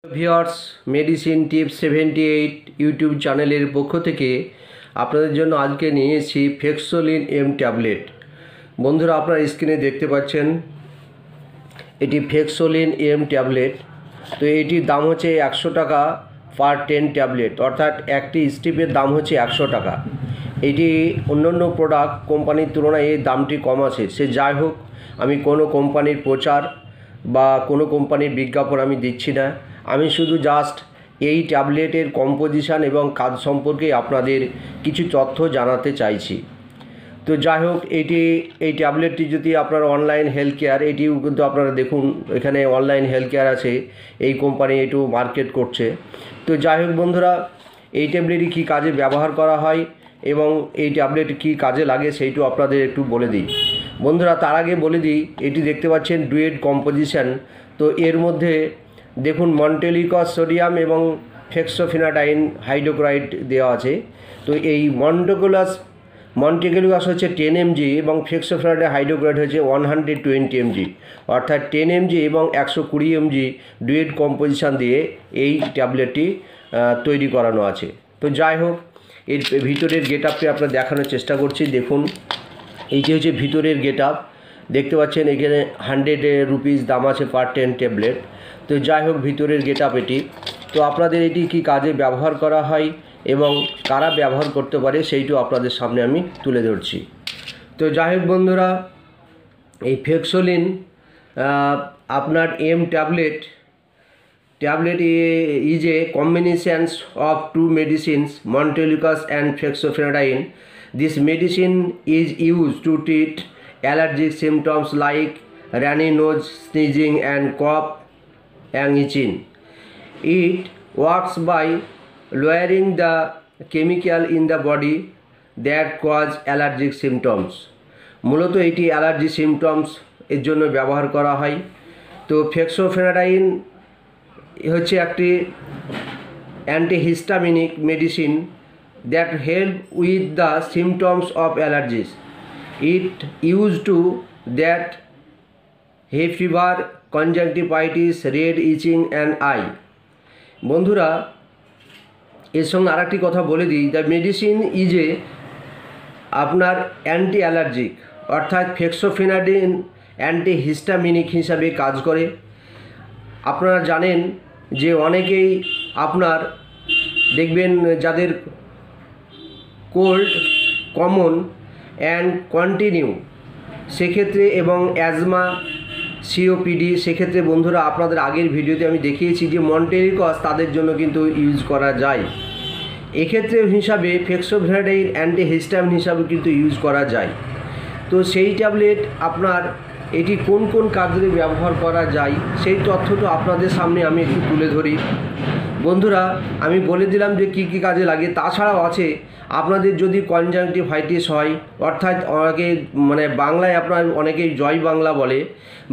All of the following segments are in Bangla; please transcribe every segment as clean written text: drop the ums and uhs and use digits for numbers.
ভিউয়ার্স মেডিসিন টিপস 78 ইউটিউব চ্যানেলের পক্ষ থেকে আপনাদের জন্য আজকে নিয়ে এসেছি ফেক্সোলিন এম ট্যাবলেট। বন্ধুরা, আপনারা স্ক্রিনে দেখতে পাচ্ছেন এটি ফেক্সোলিন এম ট্যাবলেট। তো এটির দাম হচ্ছে 100 টাকা পার 10 ট্যাবলেট, অর্থাৎ একটি স্ট্রিপের দাম হচ্ছে 100 টাকা। এটি অন্যান্য প্রোডাক্ট কোম্পানির তুলনায় এই দামটি কম আছে। সে যাই হোক, আমি কোনো কোম্পানির প্রচার বা কোনো কোম্পানির বিজ্ঞাপন আমি দিচ্ছি না। আমি শুধু জাস্ট এই ট্যাবলেটের কম্পোজিশান এবং কাজ সম্পর্কে আপনাদের কিছু তথ্য জানাতে চাইছি। তো যাই হোক, এই ট্যাবলেটটি যদি আপনার অনলাইন হেলথ কেয়ার, এটিও কিন্তু আপনারা দেখুন এখানে অনলাইন হেলথ কেয়ার আছে, এই কোম্পানি এটু মার্কেট করছে। তো যাই হোক বন্ধুরা, এই ট্যাবলেটটি কী কাজে ব্যবহার করা হয় এবং এই ট্যাবলেট কী কাজে লাগে সেইটু আপনাদের একটু বলে দিই। বন্ধুরা, তার আগে বলে দিই, এটি দেখতে পাচ্ছেন ডুয়েট কম্পোজিশন। তো এর মধ্যে দেখুন মন্টেলিকস সোডিয়াম এবং ফেক্সোফেনাডাইন হাইড্রোক্সাইড দেওয়া আছে। তো এই মন্টেলিকস হচ্ছে 10 mg এবং ফেক্সোফেনাডাইন হাইড্রোক্সাইড হচ্ছে 120 mg, অর্থাৎ 10 mg এবং 120 mg ডুয়েট কম্পোজিশন দিয়ে এই ট্যাবলেটটি তৈরি করানো আছে। তো যাই হোক, এর ভিতরের গেট আপটি আপনারা দেখানোর চেষ্টা করছি। দেখুন, এইটি হচ্ছে ভিতরের গেট আপ। দেখতে পাচ্ছেন এখানে 100 রুপিস দাম আছে পার 10 ট্যাবলেট। তো যাই হোক, ভিতরের গেট আপ এটি। তো আপনাদের এটি কী কাজে ব্যবহার করা হয় এবং কারা ব্যবহার করতে পারে সেইটিও আপনাদের সামনে আমি তুলে ধরছি। তো যাই হোক বন্ধুরা, এই ফেক্সোলিন আপনার M tablet is a combination of two medicines, Montelukast and fexofenadine. This medicine is used to treat allergic symptoms like runny nose, sneezing and cough and itching. It works by lowering the chemical in the body that cause allergic symptoms. মূলত এটি অ্যালার্জি সিমটমস এর জন্য ব্যবহার করা হয়। তো ফেক্সোফেনাডাইন হচ্ছে একটি antihistaminic medicine that help with the symptoms of allergies. It use to that hay fever, conjunctivitis, red itching and eye. বন্ধুরা, এর সঙ্গে আরেকটি কথা বলে দিই, দ্য মেডিসিন ইজ এ আপনার অ্যান্টি অ্যালার্জিক, অর্থাৎ ফেক্সোফেনাডাইন অ্যান্টিহিস্টামিনিক হিসাবে কাজ করে। আপনারা জানেন যে অনেকেই আপনার দেখবেন যাদের কোল্ড কমন অ্যান্ড কন্টিনিউ সেক্ষেত্রে এবং অ্যাজমা, সিওপিডি, সেক্ষেত্রে বন্ধুরা আপনাদের আগের ভিডিওতে আমি দেখিয়েছি যে মন্টেলিকস তাদের জন্য কিন্তু ইউজ করা যায়। এক্ষেত্রে হিসাবে ফেক্সোফেনাডাইন অ্যান্টিহিস্টামিন হিসাবে কিন্তু ইউজ করা যায়। তো সেই ট্যাবলেট আপনার এটি কোন কোন কাজে ব্যবহার করা যায় সেই তথ্যটা আপনাদের সামনে আমি একটু তুলে ধরি। বন্ধুরা, আমি বলে দিলাম যে কী কী কাজে লাগে। তাছাড়াও আছে আপনাদের যদি কনজাংটিভাইটিস হয়, অর্থাৎ অনেকে বাংলায় আপনার অনেকেই জয় বাংলা বলে,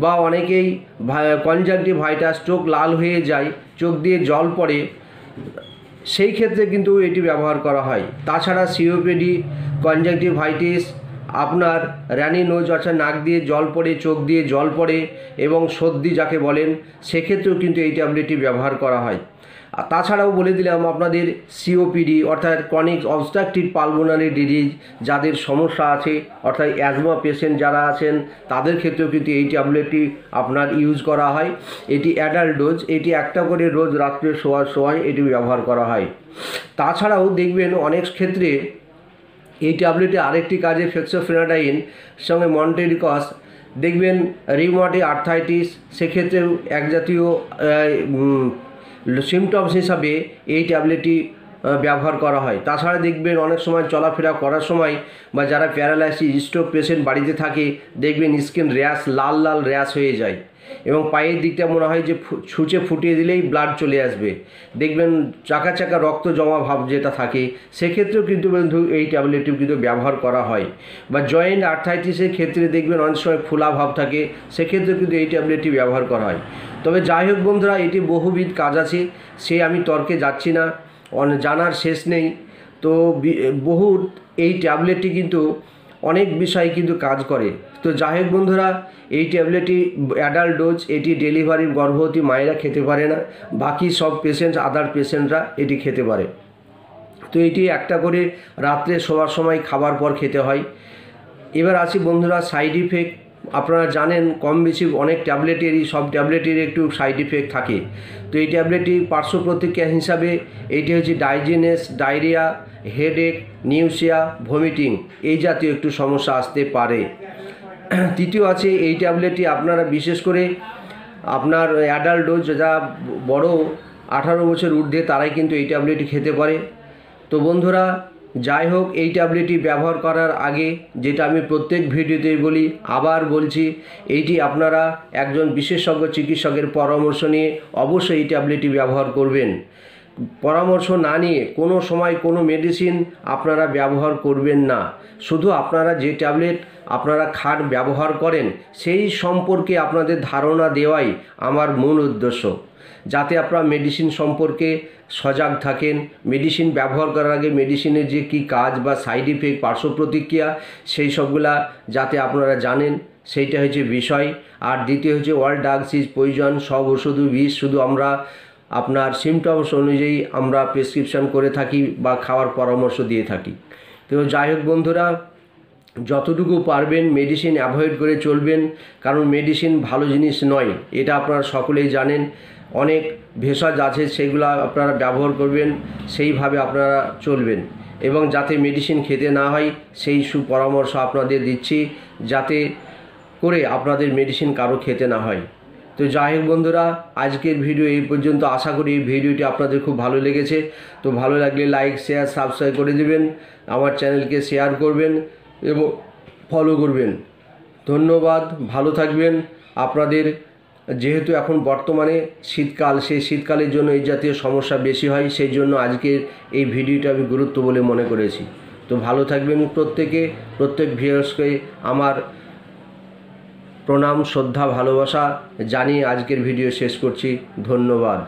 বা অনেকেই কনজাংটিভাইটাস, চোখ লাল হয়ে যায়, চোখ দিয়ে জল পড়ে, সেই ক্ষেত্রে কিন্তু এটি ব্যবহার করা হয়। তাছাড়া সিওপিডি, কনজাংটিভাইটিস, আপনার রানি নোজ অর্থাৎ নাক দিয়ে জল পড়ে, চোখ দিয়ে জল পড়ে এবং সর্দি যাকে বলেন, সেক্ষেত্রেও কিন্তু এই ট্যাবলেটটি ব্যবহার করা হয়। আর তাছাড়াও বলে দিলাম আপনাদের সিওপিডি অর্থাৎ ক্রনিক অবস্ট্রাকটিভ পালমোনারি ডিজিজ যাদের সমস্যা আছে, অর্থাৎ অ্যাজমা পেশেন্ট যারা আছেন তাদের ক্ষেত্রেও কিন্তু এই ট্যাবলেটটি আপনার ইউজ করা হয়। এটি অ্যাডাল্ট ডোজ, এটি একটা করে রোজ রাত্রে শোয়ার সময় এটি ব্যবহার করা হয়। তাছাড়াও দেখবেন অনেক ক্ষেত্রে এই ট্যাবলেটে আরেকটি কাজে ফেক্সোফেনাডাইন সঙ্গে মন্টেলিকস দেখবেন রিউমাটিক আর্থ্রাইটিস, সেক্ষেত্রেও এক জাতীয় সিমটমস হিসাবে এই ট্যাবলেটটি ব্যবহার করা হয়। তাছাড়া দেখবেন অনেক সময় চলাফেরা করার সময় বা যারা প্যারালাইসিস, স্ট্রোক পেশেন্ট বাড়িতে থাকে, দেখবেন স্কিন র্যাশ, লাল লাল র্যাশ হয়ে যায় এবং পায়ের দিকটা মনে হয় যে ছুঁচে ফুটিয়ে দিলেই ব্লাড চলে আসবে, দেখবেন চাকা চাকা রক্ত জমা ভাব যেটা থাকে, সেক্ষেত্রেও কিন্তু বন্ধু এই ট্যাবলেটটি কিন্তু ব্যবহার করা হয়। বা জয়েন্ট আর্থ্রাইটিসের ক্ষেত্রে দেখবেন অনেক সময় ফোলা ভাব থাকে, সেক্ষেত্রেও কিন্তু এই ট্যাবলেটটি ব্যবহার করা হয়। তবে যাই হোক বন্ধুরা, এটি বহুবিধ কাজ আছে, সে আমি তর্কে যাচ্ছি না, জানার শেষ নেই। তো এই ট্যাবলেটটি কিন্তু অনেক বিষয় কিন্তু কাজ করে। তো যাই হোক বন্ধুরা, এই ট্যাবলেটটি অ্যাডাল্ট ডোজ, এটি ডেলিভারি গর্ভবতী মায়েরা খেতে পারে না, বাকি সব পেশেন্ট আদার পেশেন্টরা এটি খেতে পারে। তো এটি একটা করে রাত্রে শোয়ার সময় খাবার পর খেতে হয়। এবার আসি বন্ধুরা সাইড ইফেক্ট। আপনারা জানেন কম বেশি অনেক ট্যাবলেটেরই, সব ট্যাবলেটের একটু সাইড ইফেক্ট থাকে। তো এই ট্যাবলেটটি পার্শ্ব প্রতিক্রিয়া হিসাবে এইটি হচ্ছে ডাইজেনেস, ডায়রিয়া, হেডেক, নিউসিয়া, ভমিটিং এই জাতীয় একটু সমস্যা আসতে পারে। তৃতীয় আছে এই ট্যাবলেটটি আপনারা বিশেষ করে আপনার অ্যাডাল্ট ডোজ, যারা বড় 18 বছর ঊর্ধ্বে তারাই কিন্তু এই ট্যাবলেটটি খেতে পারে। তো বন্ধুরা যাই হোক, এই ট্যাবলেটটি ব্যবহার করার আগে যেটা আমি প্রত্যেক ভিডিওতেই বলি, আবার বলছি, এইটি আপনারা একজন বিশেষজ্ঞ চিকিৎসকের পরামর্শ নিয়ে অবশ্যই এই ট্যাবলেটটি ব্যবহার করবেন। পরামর্শ না নিয়ে কোনো সময় কোনো মেডিসিন আপনারা ব্যবহার করবেন না। শুধু আপনারা যে ট্যাবলেট আপনারা খান, ব্যবহার করেন, সেই সম্পর্কে আপনাদের ধারণা দেওয়াই আমার মূল উদ্দেশ্য, যাতে আপনারা মেডিসিন সম্পর্কে সজাগ থাকেন। মেডিসিন ব্যবহার করার আগে মেডিসিনের যে কী কাজ বা সাইড ইফেক্ট, পার্শ্ব প্রতিক্রিয়া, সেই সবগুলা যাতে আপনারা জানেন, সেইটা হচ্ছে বিষয়। আর দ্বিতীয় হচ্ছে অল ড্রাগস ইজ পয়জন, সব ওষুধই বিষ, শুধু আমরা আপনার সিমটমস অনুযায়ী আমরা প্রেসক্রিপশন করে থাকি বা খাওয়ার পরামর্শ দিয়ে থাকি। তো যাই হোক বন্ধুরা, যতটুকু পারবেন মেডিসিন অ্যাভয়েড করে চলবেন, কারণ মেডিসিন ভালো জিনিস নয়, এটা আপনারা সকলেই জানেন। অনেক ভেষজ আছে, সেগুলো আপনারা ব্যবহার করবেন, সেইভাবে আপনারা চলবেন এবং যাতে মেডিসিন খেতে না হয় সেই সুপরামর্শ আপনাদের দিচ্ছি, যাতে করে আপনাদের মেডিসিন কারো খেতে না হয়। তো যাই হোক বন্ধুরা, আজকের ভিডিও এই পর্যন্ত। আশা করি এই ভিডিওটি আপনাদের খুব ভালো লেগেছে। তো ভালো লাগলে লাইক, শেয়ার, সাবস্ক্রাইব করে দেবেন, আমার চ্যানেলকে শেয়ার করবেন এবং ফলো করবেন। ধন্যবাদ, ভালো থাকবেন। আপনাদের যেহেতু এখন বর্তমানে শীতকাল, সেই শীতকালের জন্য এই জাতীয় সমস্যা বেশি হয়, সেই জন্য আজকের এই ভিডিওটা আমি গুরুত্ব বলে মনে করেছি। তো ভালো থাকবেন প্রত্যেকে। প্রত্যেক ভিউয়ার্সকে আমার প্রণাম, শ্রদ্ধা, ভালোবাসা জানিয়ে আজকের ভিডিও শেষ করছি। ধন্যবাদ।